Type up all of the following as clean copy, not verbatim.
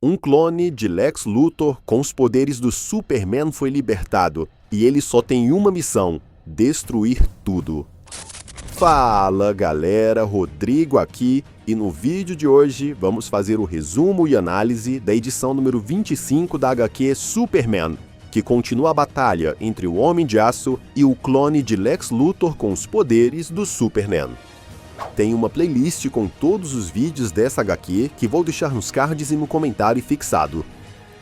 Um clone de Lex Luthor com os poderes do Superman foi libertado, e ele só tem uma missão: destruir tudo. Fala galera, Rodrigo aqui, e no vídeo de hoje vamos fazer o resumo e análise da edição número 25 da HQ Superman, que continua a batalha entre o Homem de Aço e o clone de Lex Luthor com os poderes do Superman. Tem uma playlist com todos os vídeos dessa HQ que vou deixar nos cards e no comentário fixado.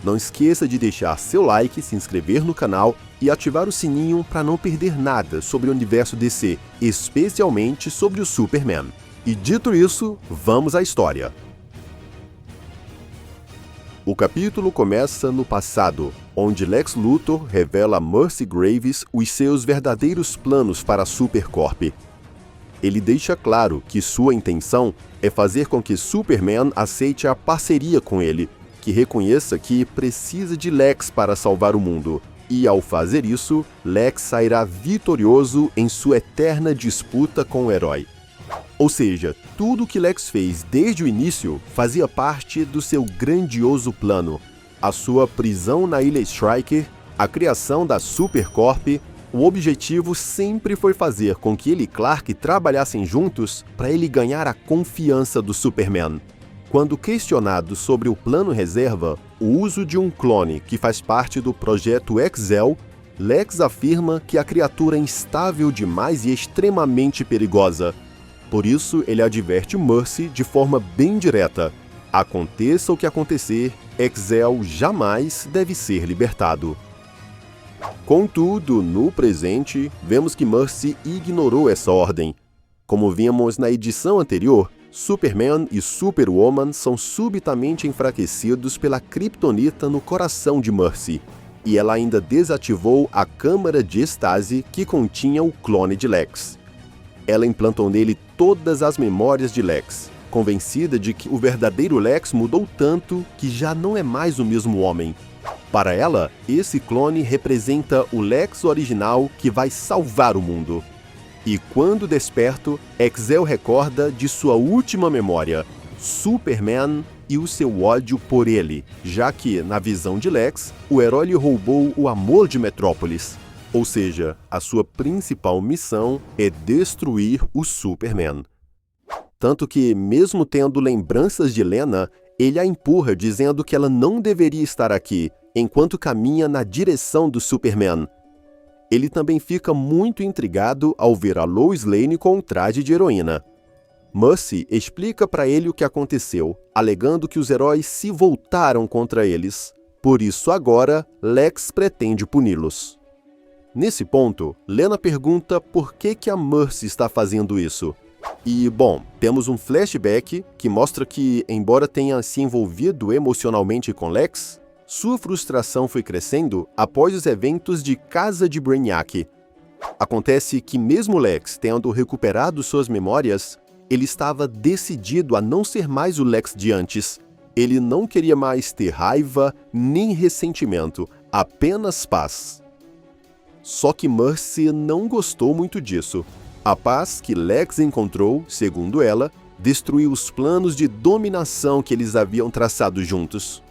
Não esqueça de deixar seu like, se inscrever no canal e ativar o sininho para não perder nada sobre o universo DC, especialmente sobre o Superman. E dito isso, vamos à história. O capítulo começa no passado, onde Lex Luthor revela a Mercy Graves os seus verdadeiros planos para a Supercorp. Ele deixa claro que sua intenção é fazer com que Superman aceite a parceria com ele, que reconheça que precisa de Lex para salvar o mundo. E ao fazer isso, Lex sairá vitorioso em sua eterna disputa com o herói. Ou seja, tudo o que Lex fez desde o início fazia parte do seu grandioso plano. A sua prisão na Ilha Stryker, a criação da Supercorp. O objetivo sempre foi fazer com que ele e Clark trabalhassem juntos para ele ganhar a confiança do Superman. Quando questionado sobre o plano reserva, o uso de um clone que faz parte do projeto Excel, Lex afirma que a criatura é instável demais e extremamente perigosa. Por isso, ele adverte Mercy de forma bem direta: aconteça o que acontecer, Excel jamais deve ser libertado. Contudo, no presente, vemos que Mercy ignorou essa ordem. Como vimos na edição anterior, Superman e Superwoman são subitamente enfraquecidos pela kryptonita no coração de Mercy, e ela ainda desativou a câmara de estase que continha o clone de Lex. Ela implantou nele todas as memórias de Lex, convencida de que o verdadeiro Lex mudou tanto que já não é mais o mesmo homem. Para ela, esse clone representa o Lex original que vai salvar o mundo. E quando desperto, Excel recorda de sua última memória, Superman e o seu ódio por ele, já que, na visão de Lex, o herói lhe roubou o amor de Metrópolis. Ou seja, a sua principal missão é destruir o Superman. Tanto que, mesmo tendo lembranças de Lena, ele a empurra dizendo que ela não deveria estar aqui, enquanto caminha na direção do Superman. Ele também fica muito intrigado ao ver a Lois Lane com um traje de heroína. Mercy explica para ele o que aconteceu, alegando que os heróis se voltaram contra eles. Por isso agora, Lex pretende puni-los. Nesse ponto, Lena pergunta por que a Mercy está fazendo isso. E, bom, temos um flashback que mostra que, embora tenha se envolvido emocionalmente com Lex, sua frustração foi crescendo após os eventos de Casa de Brainiac. Acontece que mesmo Lex tendo recuperado suas memórias, ele estava decidido a não ser mais o Lex de antes. Ele não queria mais ter raiva nem ressentimento, apenas paz. Só que Mercy não gostou muito disso. A paz que Lex encontrou, segundo ela, destruiu os planos de dominação que eles haviam traçado juntos.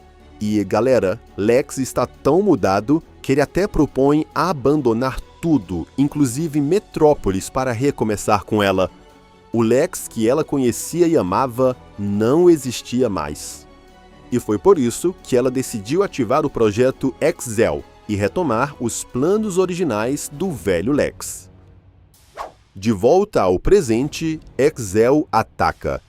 E, galera, Lex está tão mudado que ele até propõe abandonar tudo, inclusive Metrópolis, para recomeçar com ela. O Lex que ela conhecia e amava não existia mais. E foi por isso que ela decidiu ativar o projeto Excel e retomar os planos originais do velho Lex. De volta ao presente, Excel ataca.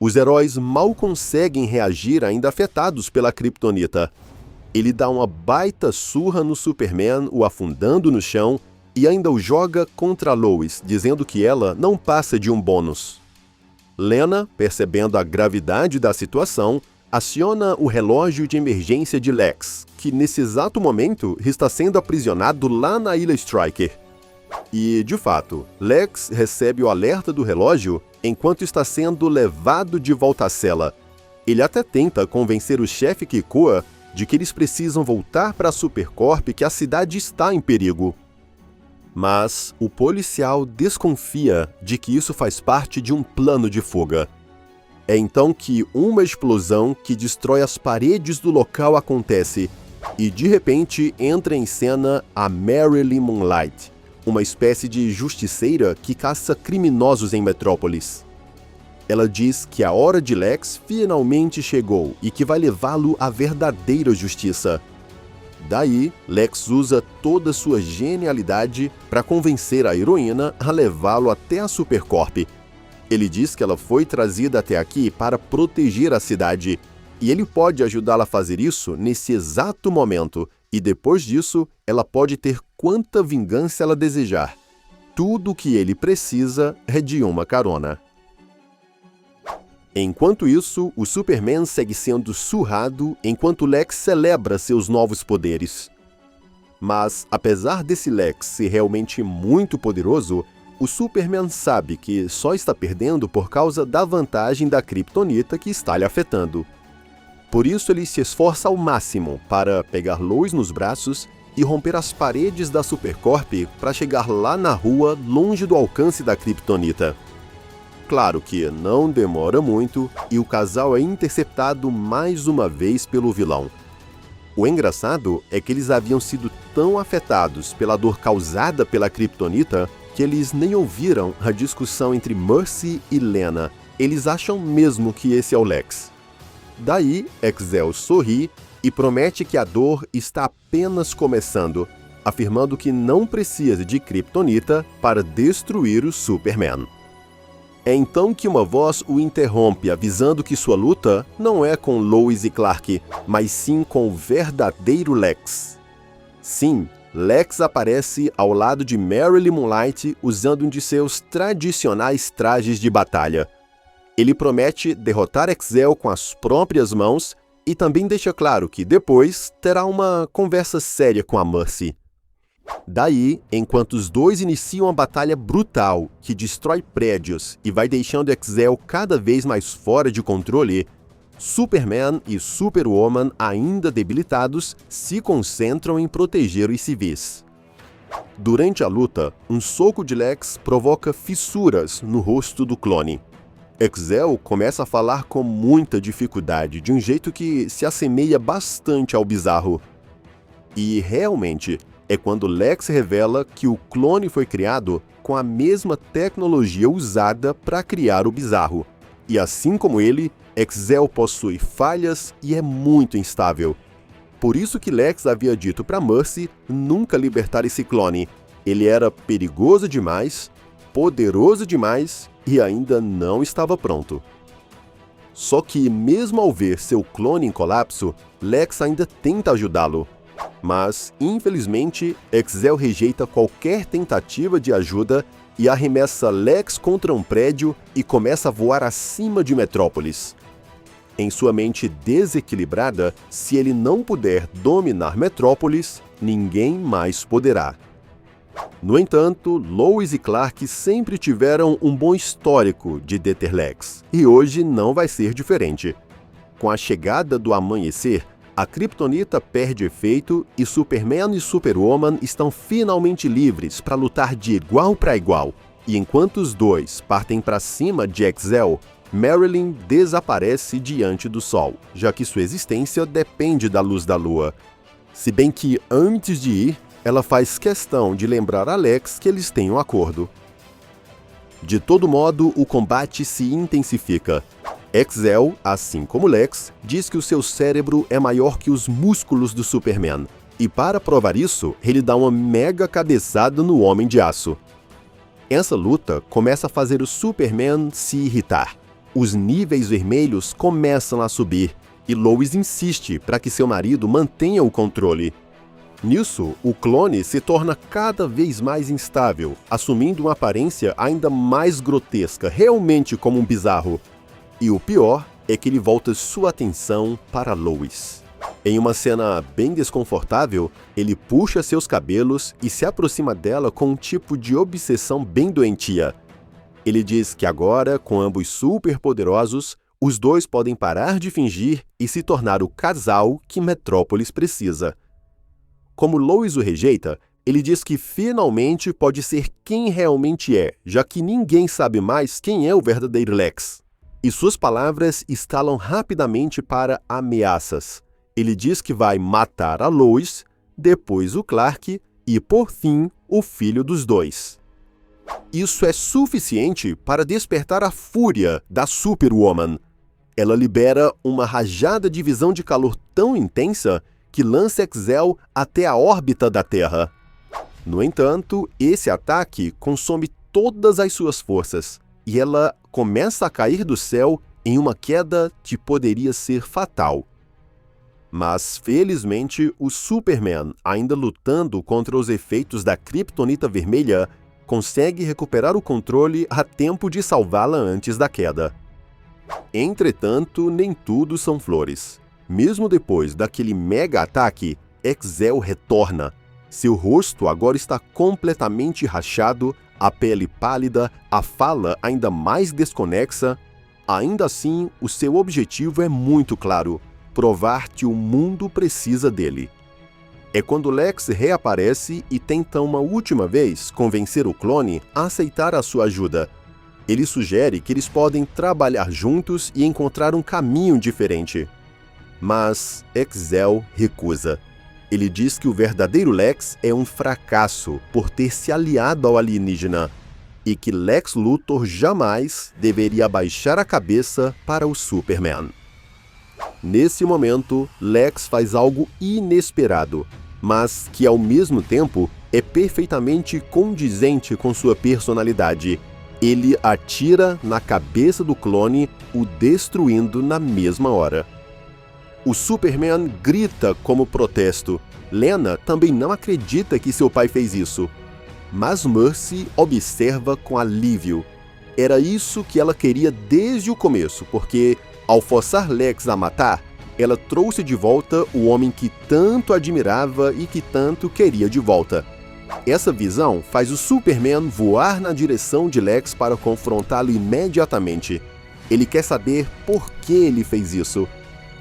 Os heróis mal conseguem reagir ainda afetados pela kryptonita. Ele dá uma baita surra no Superman, o afundando no chão, e ainda o joga contra Lois, dizendo que ela não passa de um bônus. Lena, percebendo a gravidade da situação, aciona o relógio de emergência de Lex, que nesse exato momento está sendo aprisionado lá na Ilha Stryker. E, de fato, Lex recebe o alerta do relógio enquanto está sendo levado de volta à cela. Ele até tenta convencer o chefe Krakoa de que eles precisam voltar para a Supercorp, que a cidade está em perigo. Mas o policial desconfia de que isso faz parte de um plano de fuga. É então que uma explosão que destrói as paredes do local acontece e de repente entra em cena a Marilyn Moonlight, uma espécie de justiceira que caça criminosos em Metrópolis. Ela diz que a hora de Lex finalmente chegou e que vai levá-lo à verdadeira justiça. Daí, Lex usa toda sua genialidade para convencer a heroína a levá-lo até a Supercorp. Ele diz que ela foi trazida até aqui para proteger a cidade, e ele pode ajudá-la a fazer isso nesse exato momento, e depois disso, ela pode ter quanta vingança ela desejar. Tudo o que ele precisa é de uma carona. Enquanto isso, o Superman segue sendo surrado enquanto Lex celebra seus novos poderes. Mas, apesar desse Lex ser realmente muito poderoso, o Superman sabe que só está perdendo por causa da vantagem da Kryptonita que está lhe afetando. Por isso ele se esforça ao máximo para pegar Lois nos braços e romper as paredes da Supercorp para chegar lá na rua, longe do alcance da Kryptonita. Claro que não demora muito e o casal é interceptado mais uma vez pelo vilão. O engraçado é que eles haviam sido tão afetados pela dor causada pela Kryptonita que eles nem ouviram a discussão entre Mercy e Lena. Eles acham mesmo que esse é o Lex. Daí, Excel sorri e promete que a dor está apenas começando, afirmando que não precisa de Kryptonita para destruir o Superman. É então que uma voz o interrompe, avisando que sua luta não é com Lois e Clark, mas sim com o verdadeiro Lex. Sim, Lex aparece ao lado de Marilyn Moonlight usando um de seus tradicionais trajes de batalha. Ele promete derrotar Excel com as próprias mãos e também deixa claro que depois terá uma conversa séria com a Mercy. Daí, enquanto os dois iniciam a batalha brutal que destrói prédios e vai deixando Excel cada vez mais fora de controle, Superman e Superwoman, ainda debilitados, se concentram em proteger os civis. Durante a luta, um soco de Lex provoca fissuras no rosto do clone. Excel começa a falar com muita dificuldade, de um jeito que se assemelha bastante ao Bizarro. E, realmente, é quando Lex revela que o clone foi criado com a mesma tecnologia usada para criar o Bizarro. E assim como ele, Excel possui falhas e é muito instável. Por isso que Lex havia dito para Mercy nunca libertar esse clone. Ele era perigoso demais, poderoso demais e ainda não estava pronto. Só que, mesmo ao ver seu clone em colapso, Lex ainda tenta ajudá-lo. Mas, infelizmente, Excel rejeita qualquer tentativa de ajuda e arremessa Lex contra um prédio e começa a voar acima de Metrópolis. Em sua mente desequilibrada, se ele não puder dominar Metrópolis, ninguém mais poderá. No entanto, Lois e Clark sempre tiveram um bom histórico de deter Lex, e hoje não vai ser diferente. Com a chegada do amanhecer, a Kryptonita perde efeito e Superman e Superwoman estão finalmente livres para lutar de igual para igual. E enquanto os dois partem para cima de Excel, Marilyn desaparece diante do sol, já que sua existência depende da luz da lua. Se bem que, antes de ir, ela faz questão de lembrar a Lex que eles têm um acordo. De todo modo, o combate se intensifica. Excel, assim como Lex, diz que o seu cérebro é maior que os músculos do Superman. E para provar isso, ele dá uma mega cabeçada no Homem de Aço. Essa luta começa a fazer o Superman se irritar. Os níveis vermelhos começam a subir, e Lois insiste para que seu marido mantenha o controle. Nisso, o clone se torna cada vez mais instável, assumindo uma aparência ainda mais grotesca, realmente como um bizarro. E o pior é que ele volta sua atenção para Lois. Em uma cena bem desconfortável, ele puxa seus cabelos e se aproxima dela com um tipo de obsessão bem doentia. Ele diz que agora, com ambos superpoderosos, os dois podem parar de fingir e se tornar o casal que Metrópolis precisa. Como Lois o rejeita, ele diz que finalmente pode ser quem realmente é, já que ninguém sabe mais quem é o verdadeiro Lex. e suas palavras escalam rapidamente para ameaças. Ele diz que vai matar a Lois, depois o Clark e, por fim, o filho dos dois. Isso é suficiente para despertar a fúria da Superwoman. Ela libera uma rajada de visão de calor tão intensa que lança Excel até a órbita da Terra. No entanto, esse ataque consome todas as suas forças e ela começa a cair do céu em uma queda que poderia ser fatal. Mas, felizmente, o Superman, ainda lutando contra os efeitos da Kryptonita Vermelha, consegue recuperar o controle a tempo de salvá-la antes da queda. Entretanto, nem tudo são flores. Mesmo depois daquele mega ataque, Excel retorna. Seu rosto agora está completamente rachado, a pele pálida, a fala ainda mais desconexa. Ainda assim, o seu objetivo é muito claro: provar que o mundo precisa dele. É quando Lex reaparece e tenta uma última vez convencer o clone a aceitar a sua ajuda. Ele sugere que eles podem trabalhar juntos e encontrar um caminho diferente. Mas Excel recusa. Ele diz que o verdadeiro Lex é um fracasso por ter se aliado ao alienígena e que Lex Luthor jamais deveria baixar a cabeça para o Superman. Nesse momento, Lex faz algo inesperado, mas que ao mesmo tempo é perfeitamente condizente com sua personalidade. Ele atira na cabeça do clone, o destruindo na mesma hora. O Superman grita como protesto. Lena também não acredita que seu pai fez isso. Mas Mercy observa com alívio. Era isso que ela queria desde o começo, porque, ao forçar Lex a matar, ela trouxe de volta o homem que tanto admirava e que tanto queria de volta. Essa visão faz o Superman voar na direção de Lex para confrontá-lo imediatamente. Ele quer saber por que ele fez isso.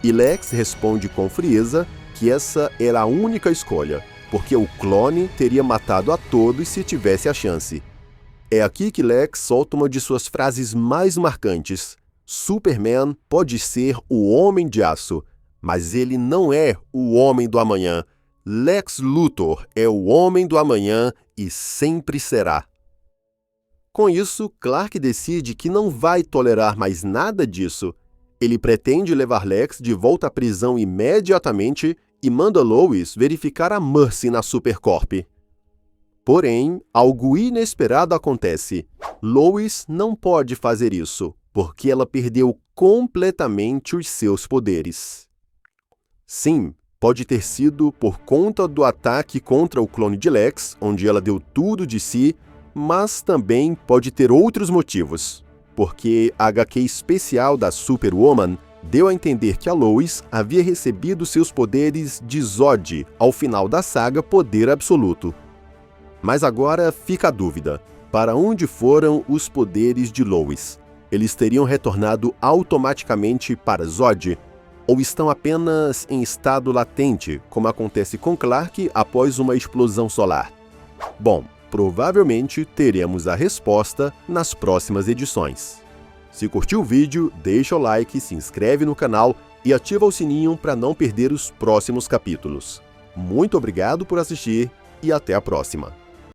E Lex responde com frieza que essa era a única escolha, porque o clone teria matado a todos se tivesse a chance. É aqui que Lex solta uma de suas frases mais marcantes. Superman pode ser o Homem de Aço, mas ele não é o Homem do Amanhã. Lex Luthor é o Homem do Amanhã e sempre será. Com isso, Clark decide que não vai tolerar mais nada disso. Ele pretende levar Lex de volta à prisão imediatamente e manda Lois verificar a Mercy na Supercorp. Porém, algo inesperado acontece. Lois não pode fazer isso, porque ela perdeu completamente os seus poderes. Sim, pode ter sido por conta do ataque contra o clone de Lex, onde ela deu tudo de si, mas também pode ter outros motivos. Porque a HQ especial da Superwoman deu a entender que a Lois havia recebido seus poderes de Zod ao final da saga Poder Absoluto. Mas agora fica a dúvida: para onde foram os poderes de Lois? Eles teriam retornado automaticamente para Zod? Ou estão apenas em estado latente, como acontece com Clark após uma explosão solar? Bom, provavelmente teremos a resposta nas próximas edições. Se curtiu o vídeo, deixa o like, se inscreve no canal e ativa o sininho para não perder os próximos capítulos. Muito obrigado por assistir e até a próxima!